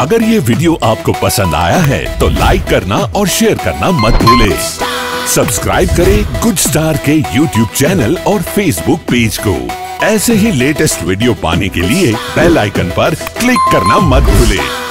अगर ये वीडियो आपको पसंद आया है तो लाइक करना और शेयर करना मत भूलें। सब्सक्राइब करें गुड स्टार के यूट्यूब चैनल और फेसबुक पेज को। ऐसे ही लेटेस्ट वीडियो पाने के लिए बेल आइकन पर क्लिक करना मत भूलें।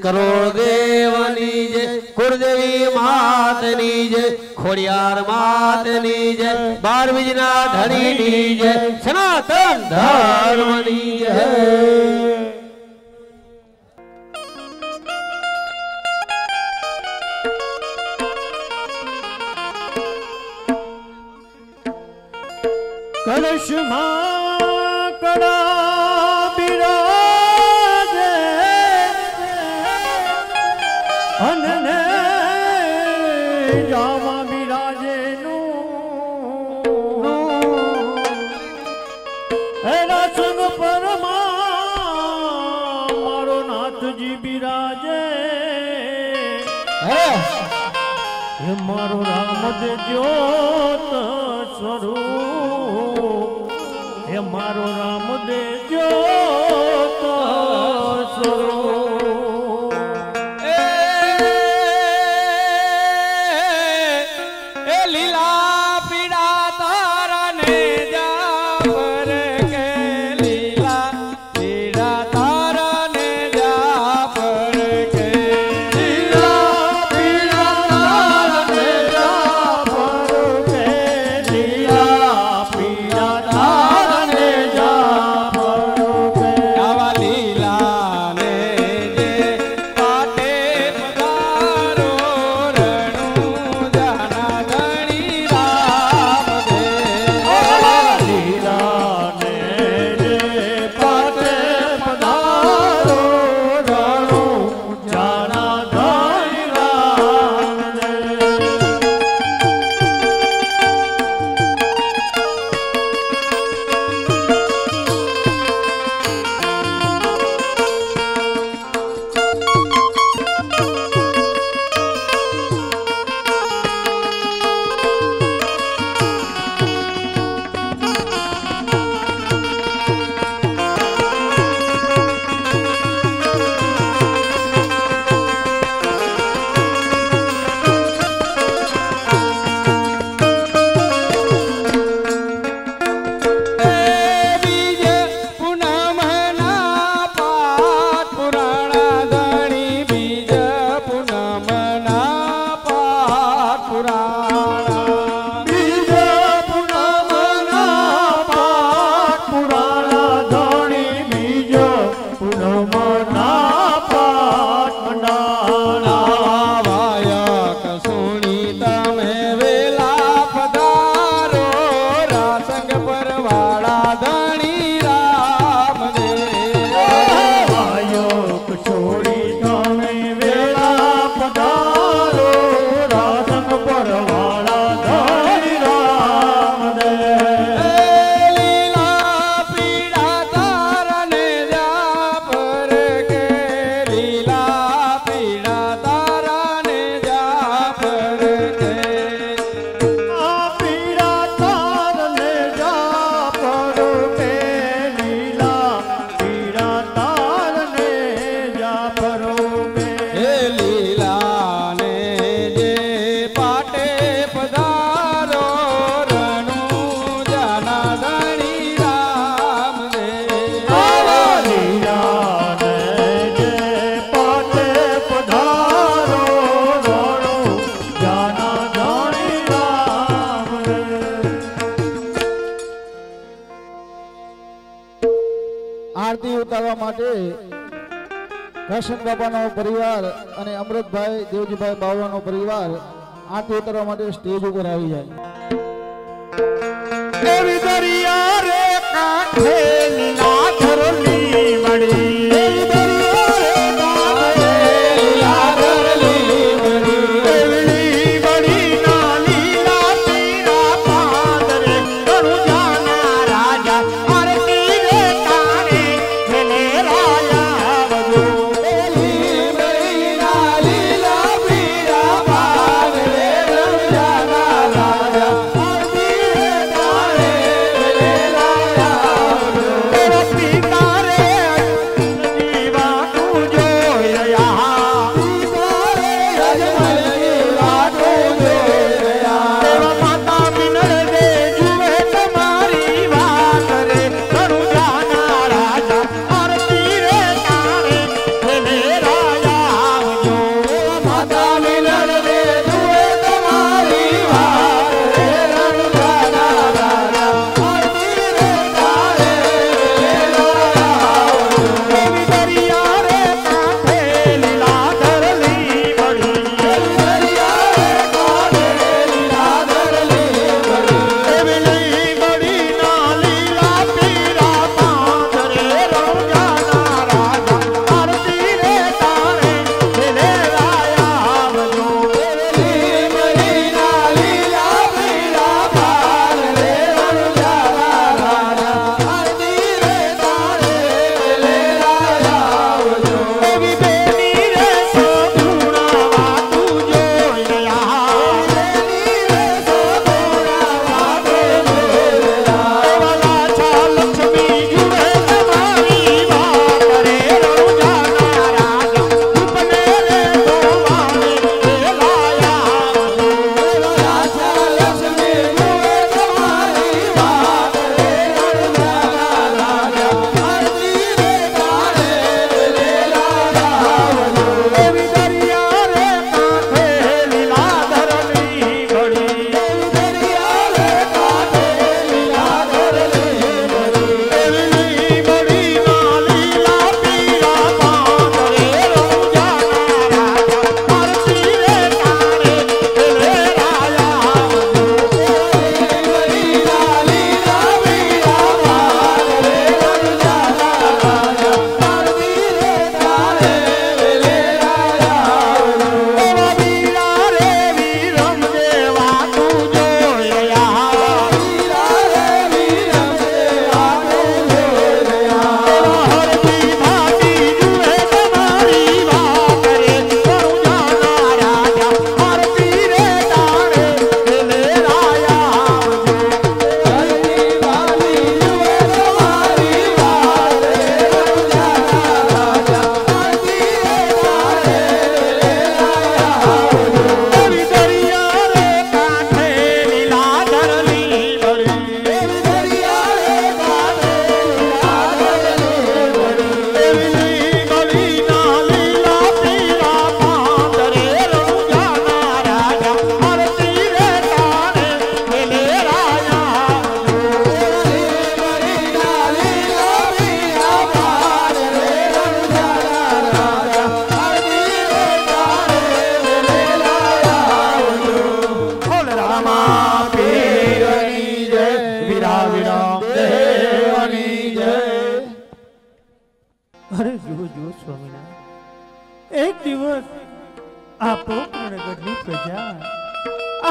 करोड़ देवनी जय, कुलदेवी मातनी जय, खोड़ियार मातनी जय, बार बिजना धनी जय, सनातन धर्मनी जय। कलश कड़ा अनने जावा बिराजे नु एरा संग परमा मारो नाथ जी बिराजे हे मारो राम दे ज्योत स्वरूप हे मारो राम दे ज्योत स्वरूप પુરાણા બીજા પૂનમના પાઠ પુરાણા ધણી બીજો પૂનમના પાઠ મંડાણા વાયક સુણી તમે વેલા પધારો રાસંગ પરવાળા ધણી રામ વાયોક છોડી તમે વેળા પધારો રાસંગ પરવાળા ધણી રામ દે લીલા પીડા તારને જા પર કે લીલા પીડા તારને જા પર કે આ પીડા તારને જા પરો કે લીલા પીડા તારને જા પરો કે હે લીલા ને જે પાટે પધારો રણુ જાના ધણી રામ દે લીલા ને જે પાટે પધારો રણુ જાના ધણી રામ રે આરતી ઉતારવા માટે કૃષ્ણ બાબાનો પરિવાર અને અમૃતભાઈ દેવજીભાઈ બાવળાનો પરિવાર આરતી ઉતારવા માટે સ્ટેજ ઉપર આવી જાય એવી દરિયા રે કાંઠે લીલા ધરલી મળી એવી દરિયા રે કાંઠે લીલા ધરલી મળી એવડી બડી ના લીલા પીળા પાંદરે ઘણું જાના રાજા આરતી રે તારે છેલે રાજા વધુ લીલા લીલા પીડા પાગલે રણુ જાના રાજા આરતી રે તારે વેલા પિતા રે રામા પીરની જય, વીરા વિરામ દેવની જય. અરે જુઓ જુઓ સ્વામિનારાયણ, એક દિવસ આપો પ્રગટની પ્રજા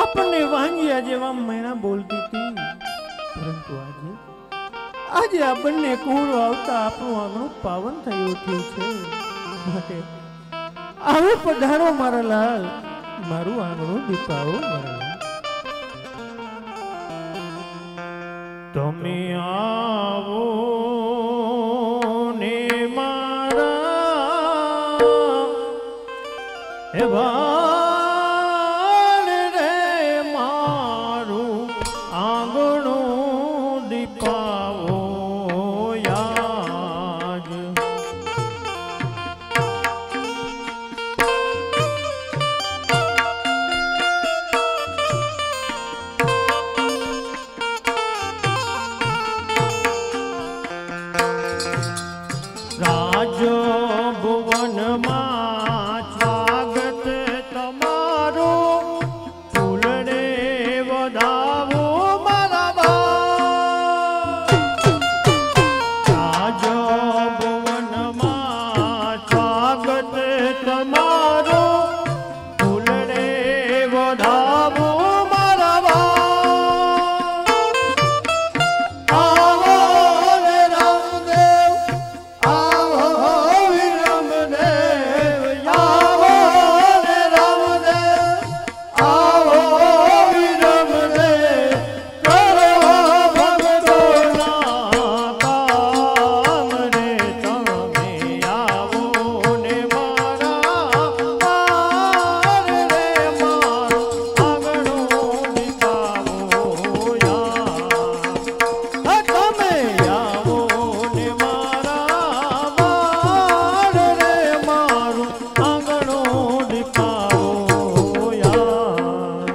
આપણને વાંજ્યા જેવા મૈણા બોલતી હતી, પરંતુ આજે આ બંને કુળ આવતા આપણું આંગણું પાવન થઈ ઉઠ્યું છે. માટે આવો પધારો મારા લાલ, મારું આંગણું દીપાવો મારા લાલ. તમે આવો ને મારા હે બાળ રે, મારું આંગણું દીપાવો યાદ. રાજ ભુવનમાં સ્વાગત તમારું, ફૂલડે વધાવો મારા બાળ. રાજ ભુવનમાં સ્વાગત તમારું, ફૂલડે વધાવો મારા બાળ. આવો રે રામદેવ, આવો વિરમદેવ, આવો રે રામદેવ, આવો વિરમદેવ, કરો ભક્તોના કામ રે. તમે આવો ને મારા બાળ રે, મારું આંગણું દીપાવો યાદ. તમે આવો ને મારા બાળ રે, મારું આંગણું દીપાવો યાદ.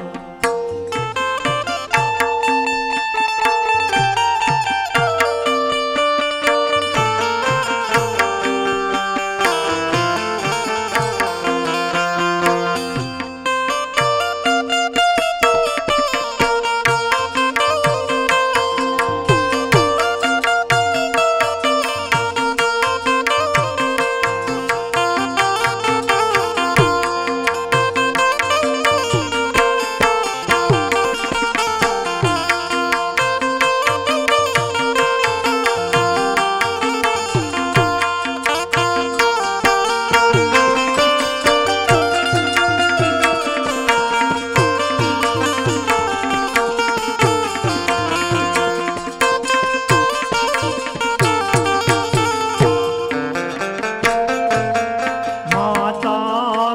माता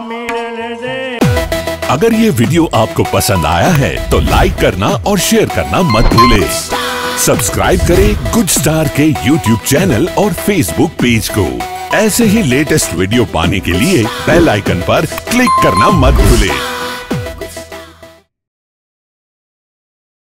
मिलन दे. अगर ये वीडियो आपको पसंद आया है तो लाइक करना और शेयर करना मत भूलें। सब्सक्राइब करें गुड स्टार के YouTube चैनल और Facebook पेज को। ऐसे ही लेटेस्ट वीडियो पाने के लिए बेल आइकन पर क्लिक करना मत भूलें।